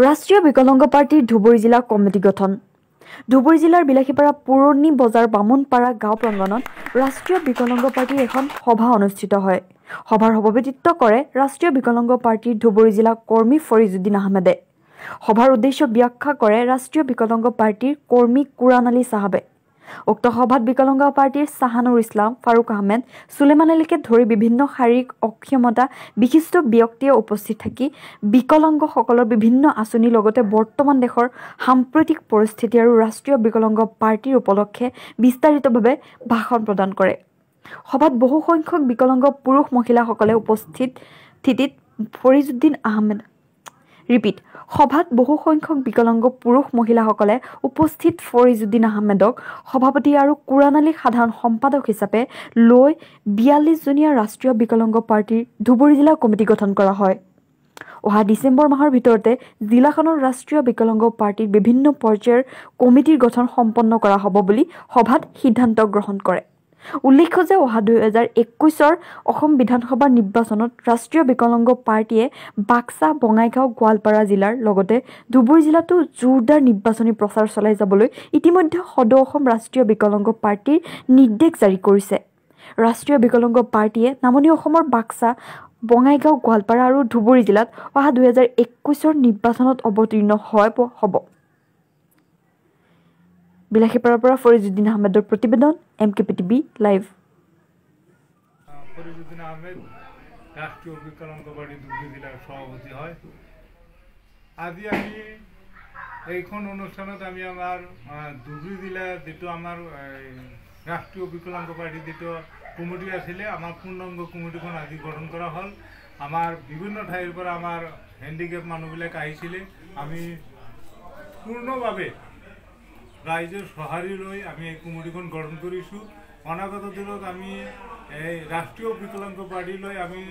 ৰাষ্ট্ৰীয় বিকলাংগ পাৰ্টিৰ ধুবুৰী জিলা কমিটি গঠন। ধুবুৰী জিলাৰ বিলাসীপাৰা পুৰণি বজাৰ বামুণপাৰা গাঁও প্ৰাংগণত ৰাষ্ট্ৰীয় বিকলাংগ পাৰ্টিৰ এখন সভা অনুষ্ঠিত হয়। সভাৰ সভাপতিত্ব কৰে ৰাষ্ট্ৰীয় বিকলাংগ পাৰ্টিৰ ধুবুৰী জিলা কৰ্মী ফৰিজুদ্দিন আহমেদে। সভাৰ উদ্দেশ্য ব্যাখ্যা কৰে ৰাষ্ট্ৰীয় বিকলাংগ পাৰ্টিৰ কৰ্মী কুৰাণ আলী চাহাবে। উক্ত সভাত বিকলাংগ পাৰ্টিৰ চাহানুৰ ইছলাম, ফাৰুক আহমেদ, সুলেমান আলীকে ধৰি বিভিন্ন শাৰীৰিক অক্ষমতা বিশিষ্ট ব্যক্তিয়ে উপস্থিত থাকি বিকলাংগসকলৰ বিভিন্ন আঁচনিৰ লগতে বৰ্তমান দেশৰ সাম্প্ৰতিক পৰিস্থিতি আৰু ৰাষ্ট্ৰীয় বিকলাংগ পাৰ্টিৰ উপলক্ষে বিস্তাৰিতভাৱে ভাষণ প্ৰদান কৰে। সভাত বহু সংখ্যক বিকলাংগ পুৰুষ মহিলাসকলে উপস্থিতিত সভাত বহু সংখ্যক বিকলাংগ পুৰুষ মহিলাসকলে উপস্থিত ফৰিজুদ্দিন আহমেদক সভাপতি আৰু কুৰাণ আলীক সাধাৰণ সম্পাদক হিচাপে লৈ ৪২জনীয়া ৰাষ্ট্ৰীয় বিকলাংগ পাৰ্টিৰ ধুবুৰী জিলা কমিটি গঠন কৰা হয়। অহা ডিচেম্বৰ মাহৰ ভিতৰতে জিলাখনৰ ৰাষ্ট্ৰীয় বিকলাংগ পাৰ্টিৰ বিভিন্ন পৰ্যায়ৰ কমিটিৰ গঠন সম্পন্ন কৰা হ'ব বুলি সভাত সিদ্ধান্ত গ্ৰহণ কৰে। উল্লেখ্য যে অহা ২০২১ অসম বিধানসভাৰ নিৰ্বাচনত ৰাষ্ট্ৰীয় বিকলাংগ পাৰ্টিয়ে বাক্সা, বঙাইগাঁও, গোৱালপাৰা জিলাৰ লগতে ধুবুৰী জিলাতো জোৰদাৰ নিৰ্বাচনী প্ৰচাৰ চলাই যাবলৈ ইতিমধ্যে সদৌ অসম ৰাষ্ট্ৰীয় বিকলাংগ পাৰ্টিৰ নিৰ্দেশ জাৰি কৰিছে। ৰাষ্ট্ৰীয় বিকলাংগ পাৰ্টিয়ে নামনি অসমৰ বাক্সা, বঙাইগাঁও, গোৱালপাৰা আৰু ধুবুৰী জিলাত অহা ২০২১ নিৰ্বাচনত অৱতীৰ্ণ হ'ব। বিলাসীপাৰাৰ পৰা ফৰিজুদ্দিন আহমেদৰ প্ৰতিবেদন, MKPTV লাইভ। ফরিজুদ্দিন আহমেদ রাষ্ট্রীয় বিকলাঙ্গ পার্টি ধুবুরী জেলার সভাপতি হয়। আজি আমি এইখন অনুষ্ঠানত আমি আমার ধুবুরী জেলা যেটো আমার রাষ্ট্রীয় বিকলাঙ্গ পার্টি যেটো কমিটি আছিলে আমার পূর্ণাঙ্গ কমিটিখন আজি গঠন করা হল। আমার বিভিন্ন ঠাইৰ পৰা আমাৰ হ্যান্ডিক্যাপ মানুহবিলাক আহিছিলে। আমি পূৰ্ণভাৱে ৰাইজৰ সঁহাৰি লৈ আমি এই কমিটিখন গঠন কৰিছোঁ। অনাগত দিনত আমি এই ৰাষ্ট্ৰীয় বিকলাংগ পাৰ্টিলৈ আমি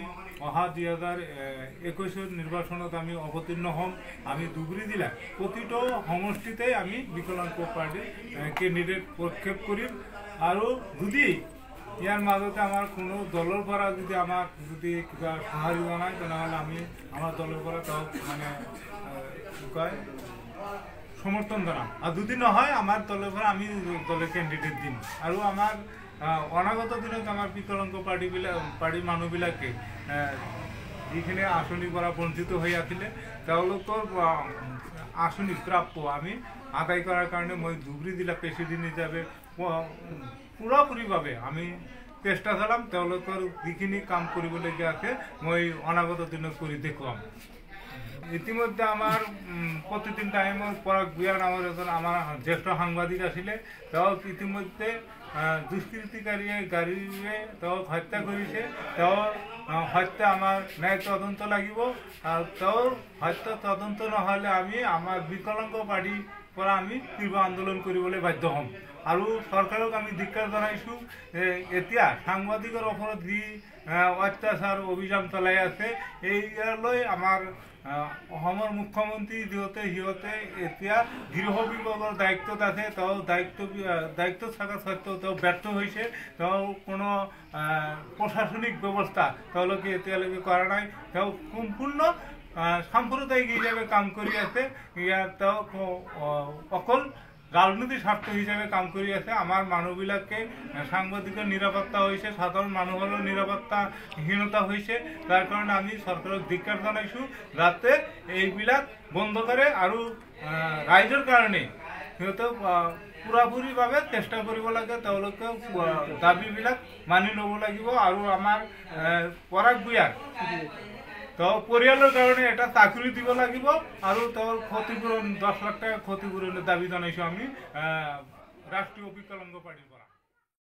অহা ২০২১ নিৰ্বাচনত আমি অৱতীৰ্ণ হ'ম। আমি ধুবুৰী জিলা প্ৰতিটো সমষ্টিতে আমি বিকলাংগ পাৰ্টিৰ কেণ্ডিডেট প্ৰক্ষেপ কৰিম। আৰু যদি ইয়াৰ মাজতে আমাৰ কোনো দলৰ পৰা যদি আমাক যদি কিবা সঁহাৰি জনায় তেনেহ'লে আমি আমাৰ দলৰ পৰা তেওঁক মানে কি কয় সমৰ্থন জনাম। আৰু যদি নহয় আমাৰ দলৰ পৰা আমি দলৰ কেণ্ডিডেট দিম। আৰু আমাৰ অনাগত দিনত আমাৰ বিকলাংগ পাৰ্টিৰ মানুহবিলাকে যিখিনি আঁচনিৰ পৰা বঞ্চিত হৈ আছিলে তেওঁলোকৰ আঁচনি প্ৰাপ্য আমি আদায় কৰাৰ কাৰণে মই ধুবুৰী জিলা প্ৰেচিডেণ্ট হিচাপে পুৰাপুৰিভাৱে আমি চেষ্টা চলাম। তেওঁলোকৰ যিখিনি কাম কৰিবলগীয়া আছে মই অনাগত দিনত কৰি দেখুৱাম। ইতিমধ্যে আমাৰ প্ৰতিদিন টাইমত পৰাগ ভূঞা নামেৰ এজন আমাৰ জ্যেষ্ঠ সাংবাদিক আছিলে। তেওঁক ইতিমধ্যে দুষ্কৃতিকাৰীয়ে গাড়ীৰে তেওঁক হত্যা কৰিছে। তেওঁৰ হত্যা আমাৰ ন্যায় তদন্ত লাগিব। আৰু তেওঁৰ হত্যা তদন্ত নহ'লে আমি আমাৰ বিকলাংগ পাৰ্টিৰ পৰা আমি তীব্ৰ আন্দোলন কৰিবলৈ বাধ্য হ'ম। আৰু চৰকাৰক আমি ধিক্কাৰ জনাইছোঁ। এতিয়া সাংবাদিকৰ ওপৰত যি অত্যাচাৰ অভিযান চলাই আছে ইয়ালৈ আমাৰ অসমৰ মুখ্যমন্ত্ৰী সিহঁতে এতিয়া গৃহ বিভাগৰ দায়িত্বত আছে। তেওঁ দায়িত্ব থকা সত্ত্বেও তেওঁ ব্যৰ্থ হৈছে। তেওঁ কোনো প্ৰশাসনিক ব্যৱস্থা তেওঁলোকে এতিয়ালৈকে কৰা নাই। তেওঁ সম্পূৰ্ণ সাম্প্ৰদায়িক হিচাপে কাম কৰি আছে। তেওঁ অকল ৰাজনৈতিক স্বাৰ্থ হিচাপে কাম কৰি আছে। আমাৰ মানুহবিলাকে সাংবাদিকৰ নিৰাপত্তা হৈছে, সাধাৰণ মানুহৰো নিৰাপত্তাহীনতা হৈছে। তাৰ কাৰণে আমি চৰকাৰক ধিক্কাৰ জনাইছোঁ যাতে এইবিলাক বন্ধ কৰে আৰু ৰাইজৰ কাৰণে সিহঁতে পুৰাপুৰিভাৱে চেষ্টা কৰিব লাগে। তেওঁলোকে দাবীবিলাক মানি ল'ব লাগিব। আৰু আমাৰ পৰাগ ভূঞাৰ তেওঁ পৰিয়ালৰ কাৰণে এটা চাকৰি দিব লাগিব। আৰু তেওঁৰ ক্ষতিপূৰণ ১০ লাখ টকা ক্ষতিপূৰণৰ দাবী জনাইছোঁ আমি ৰাষ্ট্ৰীয় বিকলাংগ পাৰ্টিৰ।